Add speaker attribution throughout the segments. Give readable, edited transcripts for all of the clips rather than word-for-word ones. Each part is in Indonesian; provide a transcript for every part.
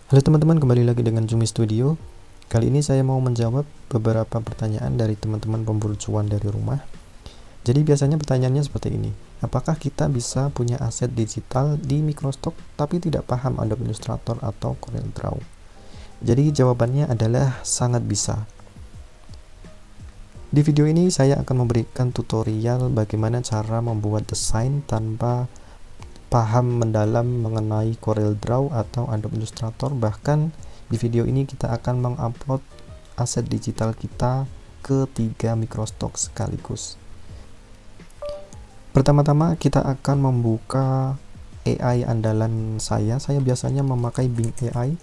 Speaker 1: Halo teman-teman, kembali lagi dengan Jumi Studio. Kali ini saya mau menjawab beberapa pertanyaan dari teman-teman pemburu cuan dari rumah. Jadi biasanya pertanyaannya seperti ini. Apakah kita bisa punya aset digital di Microstock tapi tidak paham Adobe Illustrator atau CorelDRAW? Jadi jawabannya adalah sangat bisa. Di video ini saya akan memberikan tutorial bagaimana cara membuat desain tanpa paham mendalam mengenai CorelDRAW atau Adobe Illustrator. Bahkan di video ini kita akan mengupload aset digital kita ke 3 Microstock sekaligus. Pertama-tama kita akan membuka AI andalan saya biasanya memakai Bing AI.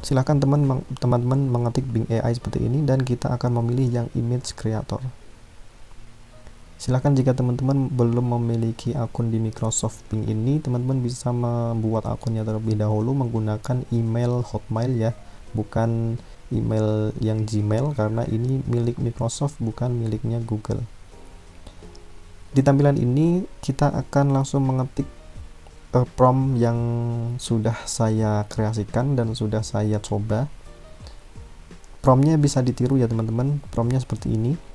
Speaker 1: Silahkan teman-teman mengetik Bing AI seperti ini dan kita akan memilih yang Image Creator. Silahkan jika teman-teman belum memiliki akun di Microsoft Bing ini, teman-teman bisa membuat akunnya terlebih dahulu menggunakan email Hotmail ya, bukan email yang Gmail, karena ini milik Microsoft bukan miliknya Google. Di tampilan ini kita akan langsung mengetik prompt yang sudah saya kreasikan dan sudah saya coba. Promptnya bisa ditiru ya teman-teman, promptnya seperti ini.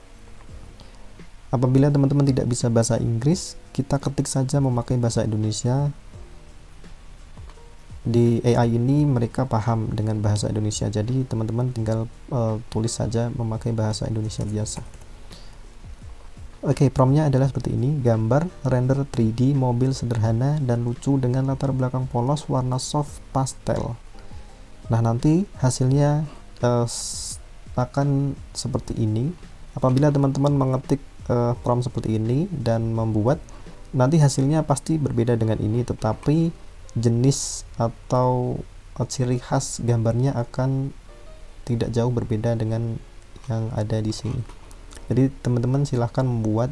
Speaker 1: Apabila teman-teman tidak bisa bahasa Inggris, kita ketik saja memakai bahasa Indonesia. Di AI ini mereka paham dengan bahasa Indonesia, jadi teman-teman tinggal tulis saja memakai bahasa Indonesia biasa. Oke, promptnya adalah seperti ini. Gambar render 3D mobil sederhana dan lucu dengan latar belakang polos warna soft pastel. Nah, nanti hasilnya akan seperti ini. Apabila teman-teman mengetik prompt seperti ini dan membuat, nanti hasilnya pasti berbeda dengan ini, tetapi jenis atau ciri khas gambarnya akan tidak jauh berbeda dengan yang ada di sini. Jadi teman-teman silahkan membuat,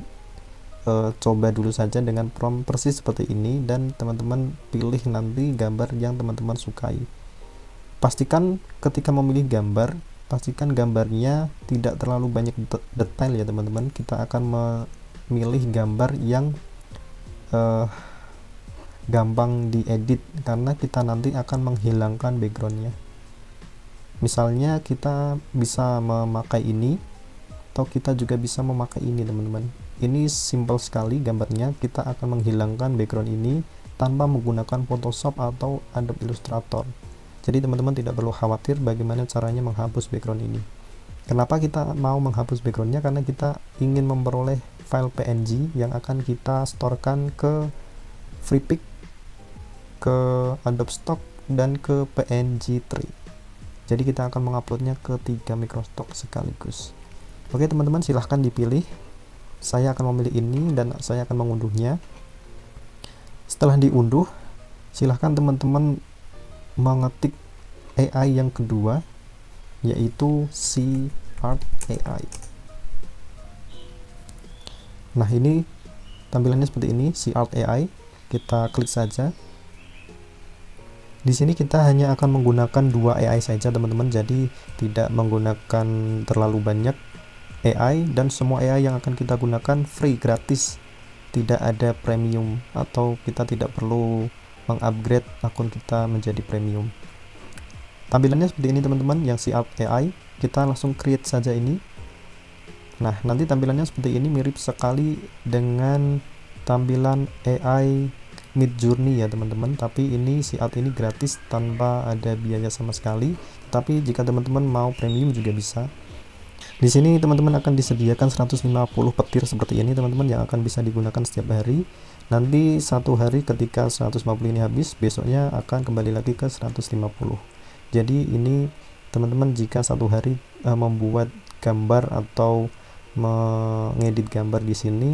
Speaker 1: coba dulu saja dengan prompt persis seperti ini dan teman-teman pilih nanti gambar yang teman-teman sukai. Pastikan ketika memilih gambar, pastikan gambarnya tidak terlalu banyak detail ya teman-teman. Kita akan memilih gambar yang gampang diedit karena kita nanti akan menghilangkan backgroundnya. Misalnya kita bisa memakai ini, atau kita juga bisa memakai ini teman-teman. Ini simple sekali gambarnya. Kita akan menghilangkan background ini tanpa menggunakan Photoshop atau Adobe Illustrator. Jadi teman-teman tidak perlu khawatir bagaimana caranya menghapus background ini. Kenapa kita mau menghapus backgroundnya? Karena kita ingin memperoleh file PNG yang akan kita storekan ke FreePic, ke Adobe Stock, dan ke PNG Tree. Jadi kita akan menguploadnya ke 3 Microstock sekaligus. Oke teman-teman, silahkan dipilih. Saya akan memilih ini dan saya akan mengunduhnya. Setelah diunduh, silahkan teman-teman mengetik AI yang kedua, yaitu CArt AI. Nah, ini tampilannya seperti ini, CArt AI. Kita klik saja. Di sini kita hanya akan menggunakan 2 AI saja teman-teman, jadi tidak menggunakan terlalu banyak AI, dan semua AI yang akan kita gunakan free, gratis, tidak ada premium, atau kita tidak perlu mengupgrade akun kita menjadi premium. Tampilannya seperti ini teman-teman, yang CArt AI. Kita langsung create saja ini. Nah, nanti tampilannya seperti ini, mirip sekali dengan tampilan AI Midjourney ya teman-teman, tapi ini CArt ini gratis tanpa ada biaya sama sekali. Tapi jika teman-teman mau premium juga bisa. Di sini teman-teman akan disediakan 150 petir seperti ini teman-teman, yang akan bisa digunakan setiap hari. Nanti satu hari ketika 150 ini habis, besoknya akan kembali lagi ke 150. Jadi ini teman-teman jika satu hari membuat gambar atau mengedit gambar di sini,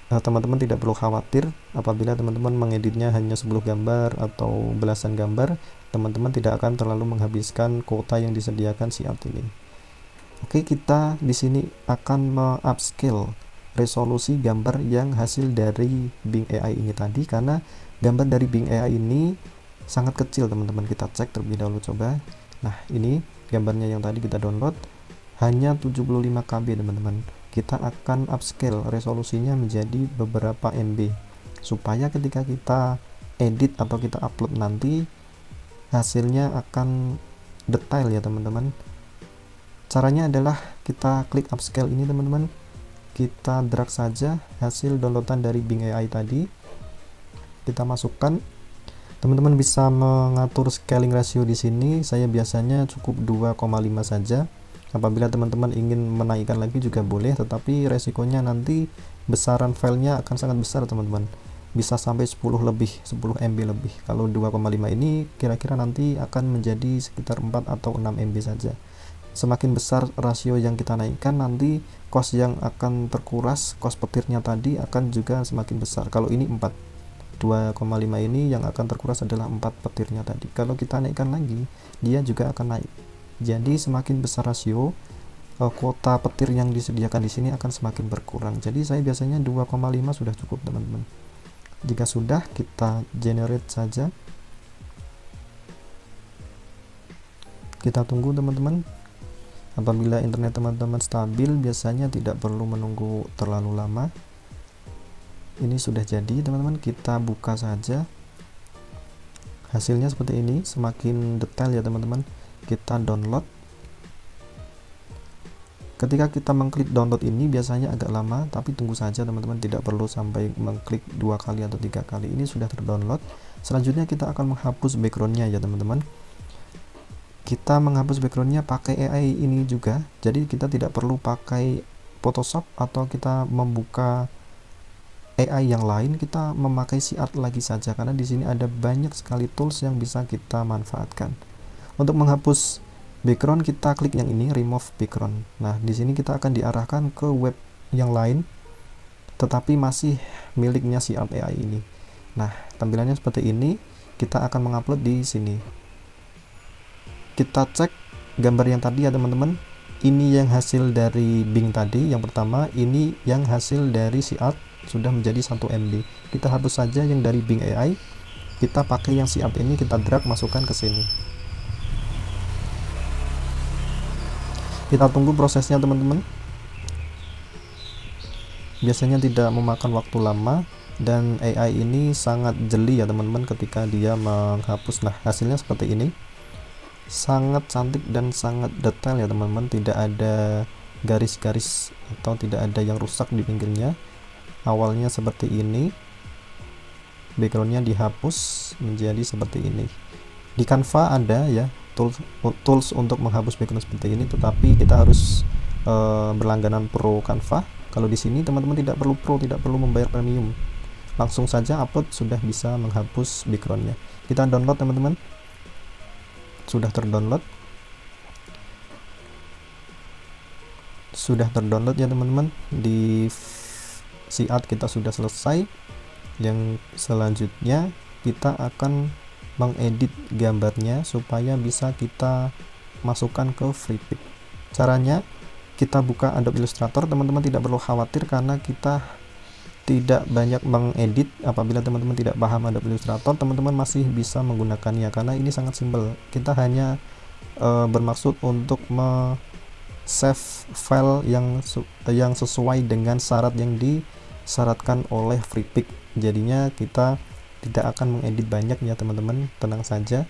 Speaker 1: teman-teman tidak perlu khawatir. Apabila teman-teman mengeditnya hanya 10 gambar atau belasan gambar, teman-teman tidak akan terlalu menghabiskan kuota yang disediakan CArt ini. Oke, kita di sini akan upscale resolusi gambar yang hasil dari Bing AI ini tadi, karena gambar dari Bing AI ini sangat kecil teman-teman. Kita cek terlebih dahulu coba. Nah, ini gambarnya yang tadi kita download hanya 75 KB teman-teman. Kita akan upscale resolusinya menjadi beberapa MB supaya ketika kita edit atau kita upload nanti hasilnya akan detail ya teman-teman. Caranya adalah kita klik upscale ini teman-teman, kita drag saja hasil downloadan dari Bing AI tadi, kita masukkan. Teman-teman bisa mengatur scaling ratio di sini. Saya biasanya cukup 2,5 saja. Apabila teman-teman ingin menaikkan lagi juga boleh, tetapi resikonya nanti besaran filenya akan sangat besar teman-teman, bisa sampai 10 MB lebih. Kalau 2,5 ini kira-kira nanti akan menjadi sekitar 4 atau 6 MB saja. Semakin besar rasio yang kita naikkan, nanti cost yang akan terkuras, cost petirnya tadi akan juga semakin besar. Kalau ini 2,5 ini yang akan terkuras adalah 4 petirnya tadi. Kalau kita naikkan lagi, dia juga akan naik. Jadi semakin besar rasio, kuota petir yang disediakan di sini akan semakin berkurang. Jadi saya biasanya 2,5 sudah cukup teman-teman. Jika sudah, kita generate saja. Kita tunggu teman-teman. Apabila internet teman-teman stabil, biasanya tidak perlu menunggu terlalu lama. Ini sudah jadi teman-teman, kita buka saja. Hasilnya seperti ini, semakin detail ya teman-teman. Kita download. Ketika kita mengklik download ini biasanya agak lama, tapi tunggu saja teman-teman, tidak perlu sampai mengklik 2 kali atau 3 kali. Ini sudah terdownload. Selanjutnya kita akan menghapus backgroundnya ya teman-teman. Kita menghapus backgroundnya pakai AI ini juga, jadi kita tidak perlu pakai Photoshop atau kita membuka AI yang lain, kita memakai SeaArt lagi saja, karena di sini ada banyak sekali tools yang bisa kita manfaatkan. Untuk menghapus background, kita klik yang ini, remove background. Nah, di sini kita akan diarahkan ke web yang lain, tetapi masih miliknya SeaArt AI ini. Nah, tampilannya seperti ini. Kita akan mengupload di sini. Kita cek gambar yang tadi ya teman-teman. Ini yang hasil dari Bing tadi, yang pertama. Ini yang hasil dari SeaArt, sudah menjadi 1 MB. Kita hapus saja yang dari Bing AI. Kita pakai yang SeaArt ini, kita drag masukkan ke sini. Kita tunggu prosesnya teman-teman. Biasanya tidak memakan waktu lama, dan AI ini sangat jeli ya teman-teman ketika dia menghapus. Nah, hasilnya seperti ini. Sangat cantik dan sangat detail ya teman-teman, tidak ada garis-garis atau tidak ada yang rusak di pinggirnya. Awalnya seperti ini, backgroundnya dihapus menjadi seperti ini. Di Canva ada ya tools untuk menghapus background seperti ini, tetapi kita harus berlangganan pro Canva. Kalau di sini teman-teman tidak perlu pro, tidak perlu membayar premium, langsung saja upload sudah bisa menghapus backgroundnya. Kita download teman-teman. Sudah terdownload ya teman-teman. Di SeaArt kita sudah selesai. Yang selanjutnya kita akan mengedit gambarnya supaya bisa kita masukkan ke FreePic. Caranya, kita buka Adobe Illustrator. Teman-teman tidak perlu khawatir karena kita tidak banyak mengedit. Apabila teman-teman tidak paham Adobe Illustrator, teman-teman masih bisa menggunakannya karena ini sangat simpel. Kita hanya bermaksud untuk save file yang sesuai dengan syarat yang disyaratkan oleh FreePic. Jadinya kita tidak akan mengedit banyak ya teman-teman, tenang saja.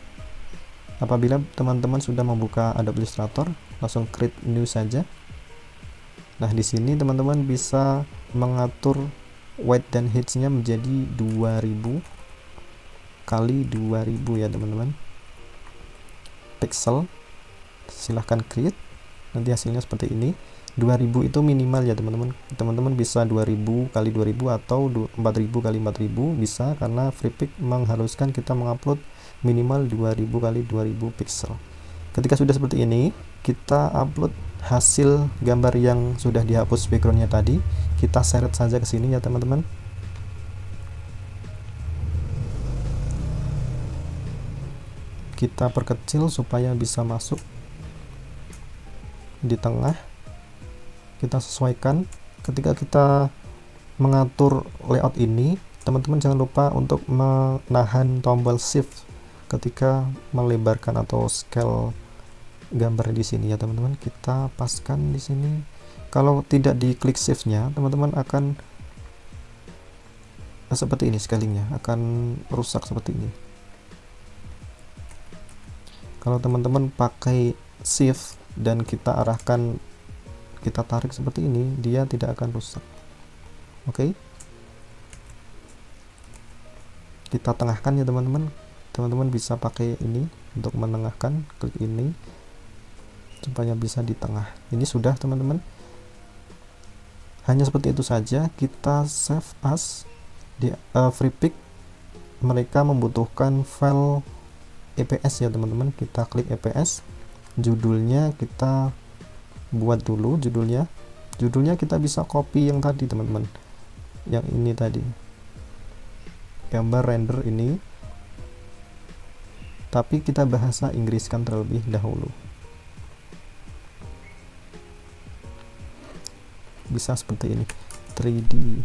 Speaker 1: Apabila teman-teman sudah membuka Adobe Illustrator, langsung create new saja. Nah, di sini teman-teman bisa mengatur width dan height-nya menjadi 2000 kali 2000 ya teman-teman pixel. Silahkan create, nanti hasilnya seperti ini. 2000 itu minimal ya teman-teman. Teman-teman bisa 2000 kali 2000 atau 4000 kali 4000 bisa, karena FreePic mengharuskan kita mengupload minimal 2000 kali 2000 pixel. Ketika sudah seperti ini, kita upload hasil gambar yang sudah dihapus backgroundnya tadi. Kita seret saja ke sini ya teman-teman. Kita perkecil supaya bisa masuk di tengah. Kita sesuaikan. Ketika kita mengatur layout ini, teman-teman jangan lupa untuk menahan tombol shift ketika melebarkan atau scale gambar di sini ya teman-teman. Kita paskan di sini. Kalau tidak diklik shift-nya, teman-teman akan seperti ini scalingnya akan rusak seperti ini. Kalau teman-teman pakai shift dan kita arahkan, kita tarik seperti ini, dia tidak akan rusak. Oke, kita tengahkan ya teman-teman. Teman-teman bisa pakai ini untuk menengahkan, klik ini supaya bisa di tengah. Ini sudah teman-teman, hanya seperti itu saja. Kita save as di FreePic. Mereka membutuhkan file EPS ya teman-teman. Kita klik EPS, judulnya kita buat dulu, judulnya kita bisa copy yang tadi teman-teman, yang ini tadi, gambar render ini, tapi kita bahasa Inggriskan terlebih dahulu. Bisa seperti ini, 3D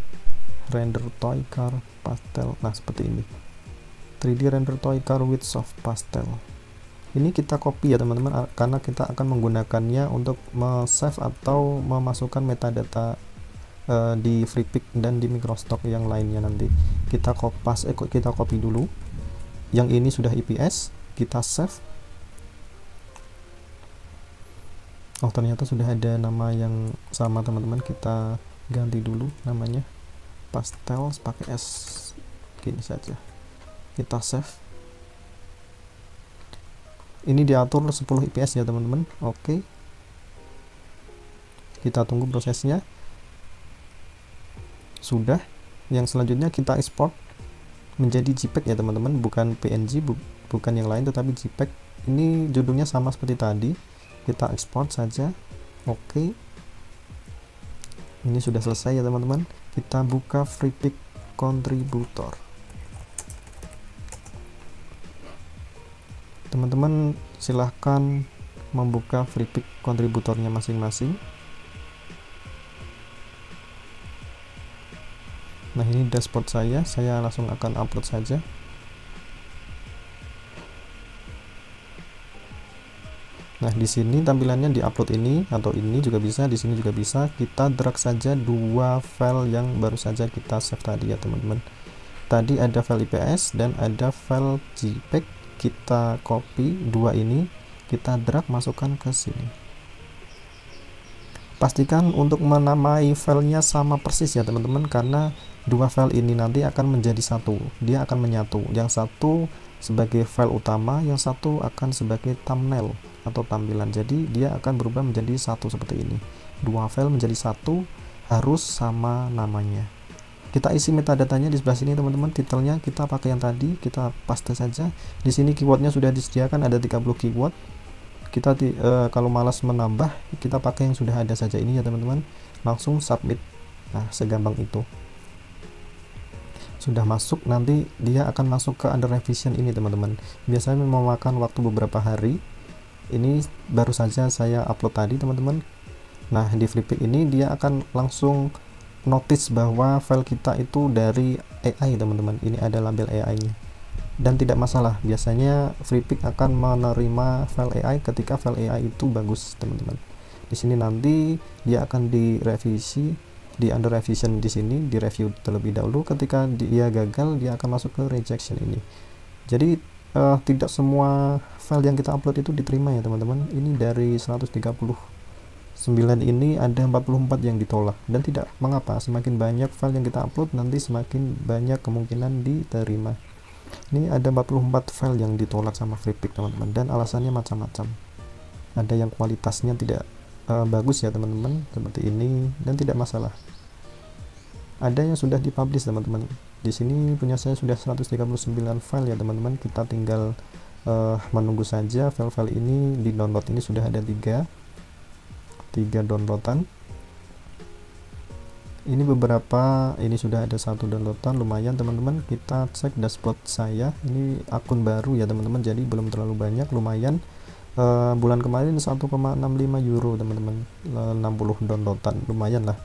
Speaker 1: render toy car pastel. Nah seperti ini, 3D render toy car with soft pastel. Ini kita copy ya teman-teman, karena kita akan menggunakannya untuk save atau memasukkan metadata di FreePic dan di Microstock yang lainnya nanti. Kita copy dulu. Yang ini sudah EPS, kita save. Oh ternyata sudah ada nama yang sama teman-teman, kita ganti dulu namanya, pastel pakai S gini saja. Kita save. Ini diatur 10 IPS ya teman-teman. Oke, kita tunggu prosesnya. Sudah. Yang selanjutnya kita export menjadi JPEG ya teman-teman, bukan PNG, bukan yang lain, tetapi JPEG. Ini judulnya sama seperti tadi, kita export saja. Oke, ini sudah selesai ya teman-teman. Kita buka FreePic Contributor. Teman-teman silahkan membuka FreePic kontributornya masing-masing. Nah ini dashboard saya langsung akan upload saja. Nah di sini tampilannya di upload ini atau ini juga bisa, di sini juga bisa. Kita drag saja dua file yang baru saja kita save tadi ya teman-teman. Tadi ada file IPS dan ada file JPEG. Kita copy dua ini, kita drag masukkan ke sini. Pastikan untuk menamai filenya sama persis ya teman-teman, karena dua file ini nanti akan menjadi satu, dia akan menyatu. Yang satu sebagai file utama, yang satu akan sebagai thumbnail atau tampilan. Jadi dia akan berubah menjadi satu seperti ini. Dua file menjadi satu, harus sama namanya. Kita isi metadatanya di sebelah sini teman-teman. Titelnya kita pakai yang tadi, kita paste saja. Di sini keywordnya sudah disediakan, ada 30 keyword. Kita kalau malas menambah, kita pakai yang sudah ada saja ini ya teman-teman. Langsung submit. Nah segampang itu. Sudah masuk, nanti dia akan masuk ke under revision ini teman-teman. Biasanya memakan waktu beberapa hari. Ini baru saja saya upload tadi teman-teman. Nah di FreePic ini dia akan langsung notice bahwa file kita itu dari AI teman-teman. Ini ada label AI nya dan tidak masalah. Biasanya FreePic akan menerima file AI ketika file AI itu bagus teman-teman. Di sini nanti dia akan direvisi di under revision, di sini di review terlebih dahulu. Ketika dia gagal, dia akan masuk ke rejection ini. Jadi tidak semua file yang kita upload itu diterima ya teman-teman. Ini dari 139 ini ada 44 yang ditolak, dan tidak mengapa, semakin banyak file yang kita upload nanti semakin banyak kemungkinan diterima. Ini ada 44 file yang ditolak sama FreePic teman-teman, dan alasannya macam-macam. Ada yang kualitasnya tidak bagus ya teman-teman, seperti ini, dan tidak masalah. Ada yang sudah dipublish teman-teman. Di sini punya saya sudah 139 file ya teman-teman. Kita tinggal menunggu saja file-file ini di download. Ini sudah ada 3 downloadan. Ini beberapa, ini sudah ada 1 downloadan, lumayan teman-teman. Kita cek dashboard saya, ini akun baru ya teman-teman, jadi belum terlalu banyak, lumayan. Bulan kemarin 1,65 euro teman-teman, 60 downloadan, lumayan lah.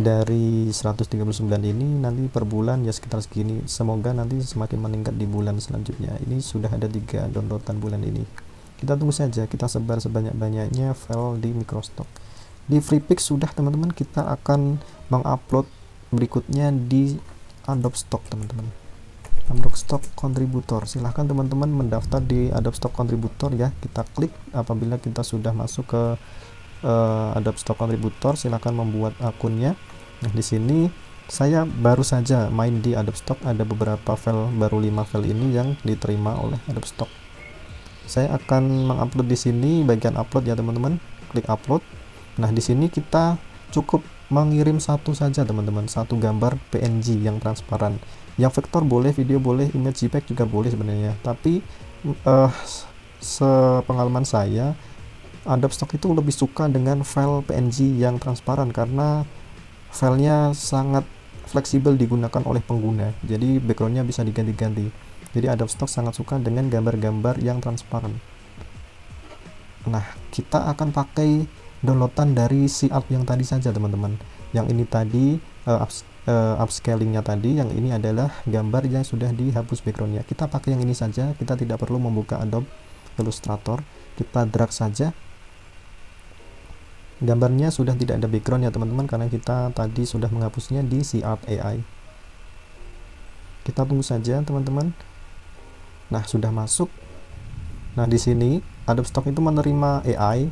Speaker 1: Dari 139 ini nanti per bulan ya sekitar segini, semoga nanti semakin meningkat di bulan selanjutnya. Ini sudah ada 3 downloadan bulan ini. Kita tunggu saja, kita sebar sebanyak-banyaknya file di Microstock. Di FreePic sudah teman-teman, kita akan mengupload berikutnya di Adobe Stock teman-teman. Adobe Stock Contributor, silahkan teman-teman mendaftar di Adobe Stock Contributor ya. Kita klik apabila kita sudah masuk ke Adobe Stock Contributor, silahkan membuat akunnya. Nah, di sini saya baru saja main di Adobe Stock, ada beberapa file, baru 5 file ini yang diterima oleh Adobe Stock. Saya akan mengupload di sini bagian upload ya teman-teman. Klik upload. Nah, di sini kita cukup mengirim satu saja teman-teman, satu gambar PNG yang transparan. Yang vektor boleh, video boleh, image JPEG juga boleh sebenarnya. Tapi sepengalaman saya, Adobe Stock itu lebih suka dengan file PNG yang transparan karena filenya sangat fleksibel digunakan oleh pengguna. Jadi backgroundnya bisa diganti-ganti. Jadi Adobe Stock sangat suka dengan gambar-gambar yang transparan. Nah, kita akan pakai downloadan dari si art yang tadi saja teman-teman. Yang ini tadi upscalingnya tadi, yang ini adalah gambar yang sudah dihapus backgroundnya. Kita pakai yang ini saja, kita tidak perlu membuka Adobe Illustrator. Kita drag saja. Gambarnya sudah tidak ada background ya teman-teman, karena kita tadi sudah menghapusnya di si art AI. Kita tunggu saja teman-teman. Nah, sudah masuk. Nah, di sini Adobe Stock itu menerima AI,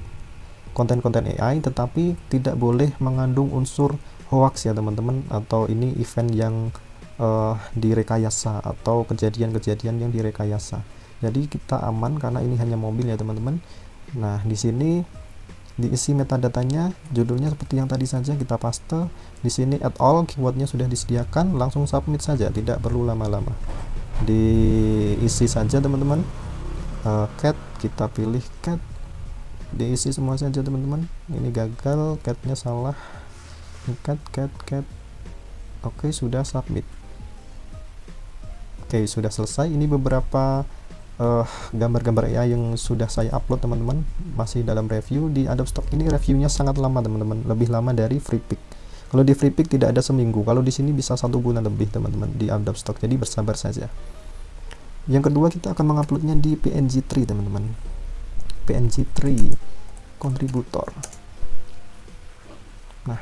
Speaker 1: konten-konten AI, tetapi tidak boleh mengandung unsur hoax ya teman-teman, atau ini event yang direkayasa atau kejadian-kejadian yang direkayasa. Jadi kita aman karena ini hanya mobil ya teman-teman. Nah, di sini diisi metadatanya, judulnya seperti yang tadi saja, kita paste. Di sini add all, keywordnya sudah disediakan, langsung submit saja, tidak perlu lama-lama. Diisi saja teman-teman. Cat, kita pilih cat, diisi semua saja teman-teman. Ini gagal, catnya salah. Cat. Oke, sudah submit. Oke, sudah selesai. Ini beberapa gambar-gambar AI yang sudah saya upload teman-teman, masih dalam review di Adobe Stock. Ini reviewnya sangat lama teman-teman, lebih lama dari FreePic. Kalau di FreePic tidak ada seminggu, kalau di sini bisa 1 bulan lebih teman-teman di Adobe Stock, jadi bersabar saja. Yang kedua, kita akan menguploadnya di PNG3 teman-teman. PNG3 Contributor. Nah,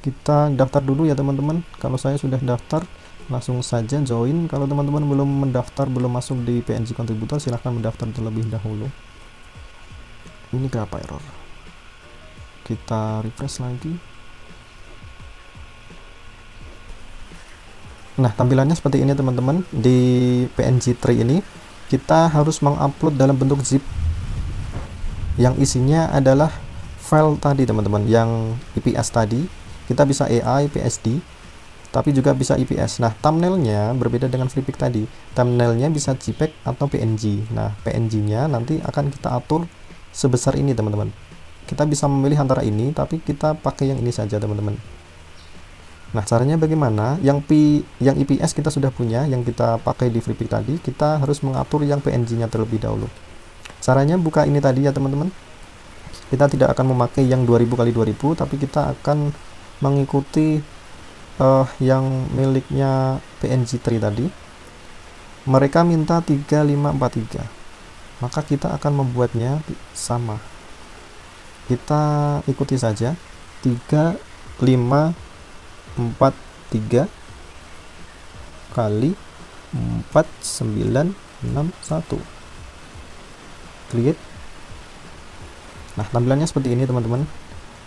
Speaker 1: kita daftar dulu ya teman-teman. Kalau saya sudah daftar, langsung saja join. Kalau teman-teman belum mendaftar, belum masuk di PNG Contributor, silahkan mendaftar terlebih dahulu. Ini kenapa error? Kita refresh lagi. Nah, tampilannya seperti ini teman-teman. Di PNG3 ini kita harus mengupload dalam bentuk zip yang isinya adalah file tadi teman-teman, yang IPS tadi. Kita bisa AI, PSD, tapi juga bisa IPS. Nah, thumbnailnya berbeda dengan FreePic tadi. Thumbnailnya bisa JPEG atau PNG. Nah, PNG-nya nanti akan kita atur sebesar ini teman-teman. Kita bisa memilih antara ini, tapi kita pakai yang ini saja teman-teman. Nah, caranya bagaimana? Yang IPS kita sudah punya, yang kita pakai di FreePic tadi. Kita harus mengatur yang PNG-nya terlebih dahulu. Caranya buka ini tadi ya teman-teman. Kita tidak akan memakai yang 2000x2000, tapi kita akan mengikuti yang miliknya PNG3 tadi. Mereka minta 3543, maka kita akan membuatnya sama. Kita ikuti saja 3543 kali 4961. Create. Nah, tampilannya seperti ini teman-teman.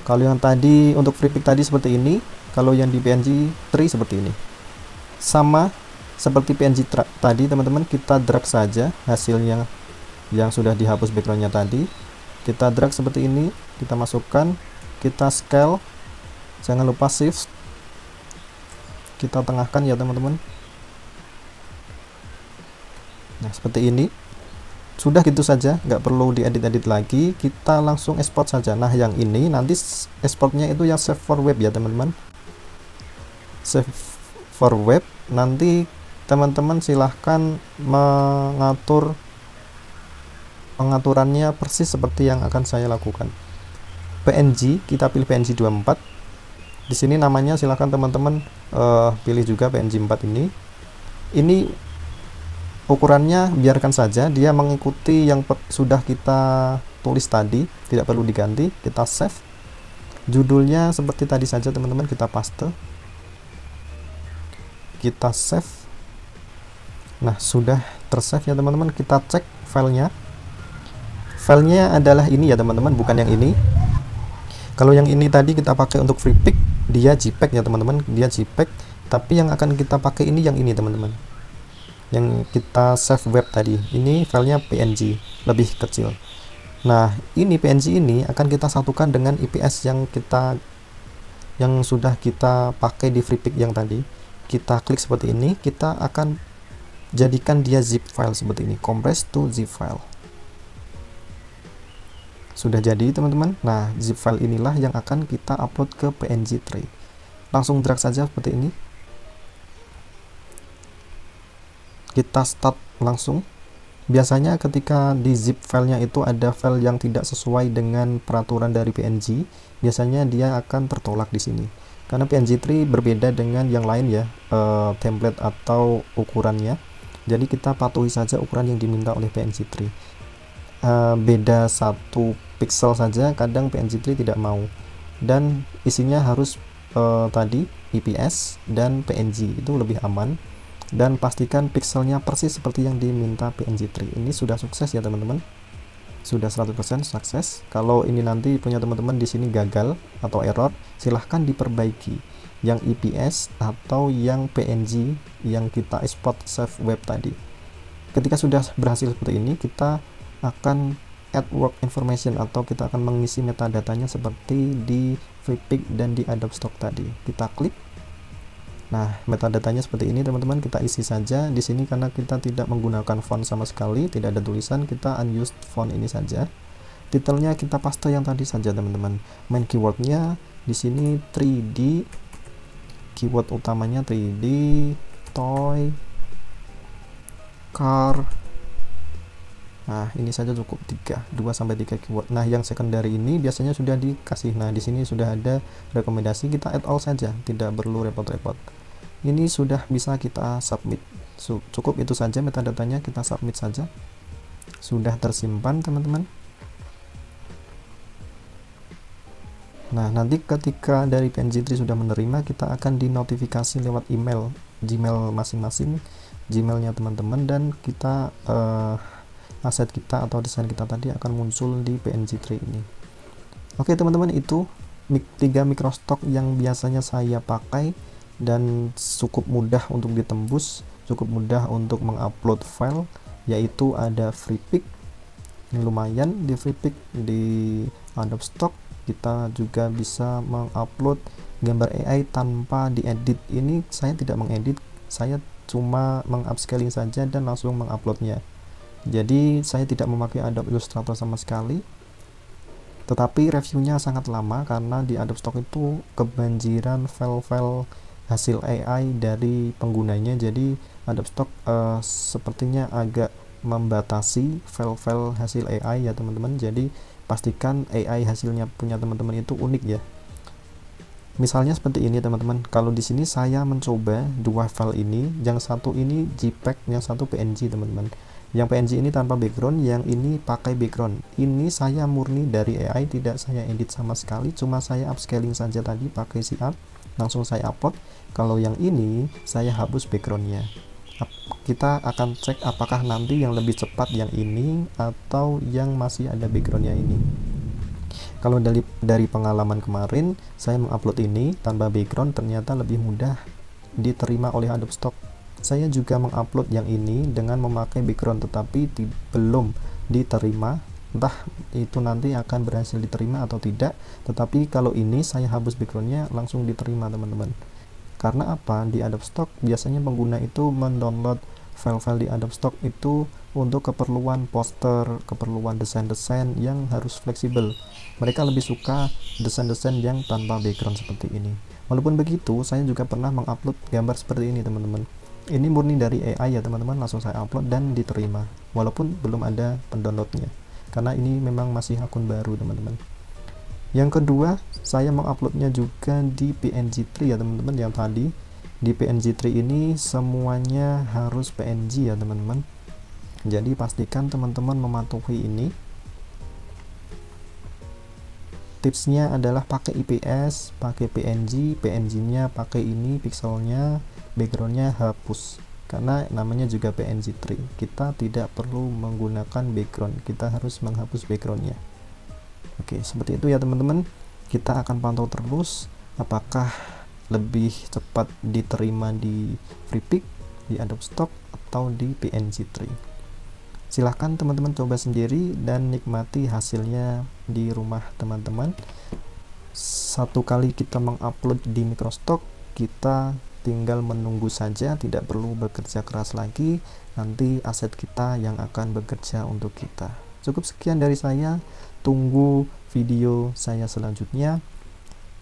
Speaker 1: Kalau yang tadi untuk FreePic tadi seperti ini, kalau yang di PNG3 seperti ini. Sama seperti PNG tadi teman-teman, kita drag saja hasilnya yang sudah dihapus backgroundnya tadi. Kita drag seperti ini, kita masukkan, kita scale, jangan lupa shift, kita tengahkan ya teman-teman. Nah, seperti ini. Sudah gitu saja, nggak perlu diedit-edit lagi, kita langsung export saja. Nah, yang ini nanti exportnya itu yang save for web ya teman-teman. Save for web, nanti teman-teman silahkan mengatur pengaturannya persis seperti yang akan saya lakukan. PNG, kita pilih PNG 24. Di sini namanya silahkan teman-teman pilih juga PNG 4 ini. Ini ukurannya biarkan saja, dia mengikuti yang sudah kita tulis tadi, tidak perlu diganti. Kita save. Judulnya seperti tadi saja teman-teman, kita paste. kita save. Nah, sudah tersave ya teman-teman. Kita cek filenya. Filenya adalah ini ya teman-teman, bukan yang ini. Kalau yang ini tadi kita pakai untuk free pick, dia JPEG ya teman-teman, dia JPEG. Tapi yang akan kita pakai ini yang ini teman-teman, yang kita save web tadi. Ini filenya PNG, lebih kecil. Nah, ini PNG ini akan kita satukan dengan IPS yang sudah kita pakai di free pick yang tadi. Kita klik seperti ini, kita akan jadikan dia zip file seperti ini, compress to zip file. Sudah jadi teman-teman. Nah, zip file inilah yang akan kita upload ke PNG tree. Langsung drag saja seperti ini. Kita start langsung. Biasanya ketika di zip filenya itu ada file yang tidak sesuai dengan peraturan dari PNG, biasanya dia akan tertolak di sini. Karena PNG tree berbeda dengan yang lain ya, template atau ukurannya. Jadi kita patuhi saja ukuran yang diminta oleh PNG tree. Beda 1 pixel saja kadang PNG tree tidak mau, dan isinya harus tadi IPS dan PNG, itu lebih aman. Dan pastikan pixelnya persis seperti yang diminta PNG tree. Ini sudah sukses ya teman-teman, sudah 100% sukses. Kalau ini nanti punya teman-teman di sini gagal atau error, silahkan diperbaiki yang IPS atau yang PNG yang kita export save web tadi. Ketika sudah berhasil seperti ini, kita akan add work information atau kita akan mengisi metadatanya seperti di FreePic dan di Adobe Stock tadi. Kita klik. Nah, metadatanya seperti ini teman-teman, kita isi saja di sini. Karena kita tidak menggunakan font sama sekali, tidak ada tulisan, kita unused font ini saja. Detailnya kita paste yang tadi saja teman-teman. Main keywordnya di sini 3D, keyword utamanya 3D, toy, car. Nah, ini saja cukup 2-3 keyword. Nah, yang secondary ini biasanya sudah dikasih. Nah, di sini sudah ada rekomendasi, kita add all saja, tidak perlu repot-repot. Ini sudah bisa kita submit. Cukup itu saja metadatanya, kita submit saja. Sudah tersimpan teman-teman. Nah, nanti ketika dari PNG tree sudah menerima, kita akan dinotifikasi lewat email, Gmail masing-masing, Gmailnya teman-teman, dan kita aset kita atau desain kita tadi akan muncul di PNG tree ini. Oke teman-teman, itu 3 microstock yang biasanya saya pakai dan cukup mudah untuk ditembus, cukup mudah untuk mengupload file, yaitu ada FreePic. Ini lumayan di FreePic. Di Adobe Stock kita juga bisa mengupload gambar AI tanpa diedit. Ini saya tidak mengedit, saya cuma mengupscaling saja dan langsung menguploadnya. Jadi saya tidak memakai Adobe Illustrator sama sekali, tetapi reviewnya sangat lama karena di Adobe Stock itu kebanjiran file-file hasil AI dari penggunanya. Jadi Adobe Stock sepertinya agak membatasi file-file hasil AI ya teman-teman. Jadi pastikan AI hasilnya punya teman-teman itu unik ya. Misalnya seperti ini teman-teman. Kalau di sini saya mencoba 2 file ini, yang satu ini JPEG, yang satu PNG teman-teman. Yang PNG ini tanpa background, yang ini pakai background. Ini saya murni dari AI, tidak saya edit sama sekali, cuma saya upscaling saja tadi pakai si art, langsung saya upload. Kalau yang ini saya hapus backgroundnya. Kita akan cek apakah nanti yang lebih cepat yang ini atau yang masih ada backgroundnya ini. Kalau dari pengalaman kemarin, saya mengupload ini tanpa background, ternyata lebih mudah diterima oleh Adobe Stock. Saya juga mengupload yang ini dengan memakai background, tetapi belum diterima. Entah itu nanti akan berhasil diterima atau tidak, tetapi kalau ini saya hapus backgroundnya, langsung diterima teman-teman. Karena apa? Di Adobe Stock biasanya pengguna itu mendownload file-file di Adobe Stock itu untuk keperluan poster, keperluan desain-desain yang harus fleksibel. Mereka lebih suka desain-desain yang tanpa background seperti ini. Walaupun begitu, saya juga pernah mengupload gambar seperti ini teman-teman. Ini murni dari AI ya teman-teman, langsung saya upload dan diterima walaupun belum ada pendownloadnya, karena ini memang masih akun baru teman-teman. Yang kedua, saya menguploadnya juga di PNG tree ya teman-teman. Yang tadi di PNG tree ini semuanya harus PNG ya teman-teman, jadi pastikan teman-teman mematuhi ini. Tipsnya adalah pakai IPS, pakai PNG, PNG-nya pakai ini pixelnya, backgroundnya hapus, karena namanya juga PNG tree. Kita tidak perlu menggunakan background, kita harus menghapus backgroundnya. Oke, seperti itu ya teman-teman. Kita akan pantau terus apakah lebih cepat diterima di FreePik, di Adobe Stock, atau di PNG tree. Silahkan teman-teman coba sendiri dan nikmati hasilnya di rumah teman-teman. Satu kali kita mengupload di Microstock, kita tinggal menunggu saja, tidak perlu bekerja keras lagi. Nanti aset kita yang akan bekerja untuk kita. Cukup sekian dari saya, tunggu video saya selanjutnya.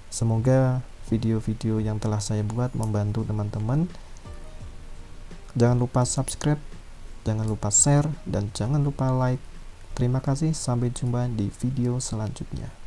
Speaker 1: Semoga video-video yang telah saya buat membantu teman-teman. Jangan lupa subscribe, jangan lupa share, dan jangan lupa like. Terima kasih, sampai jumpa di video selanjutnya.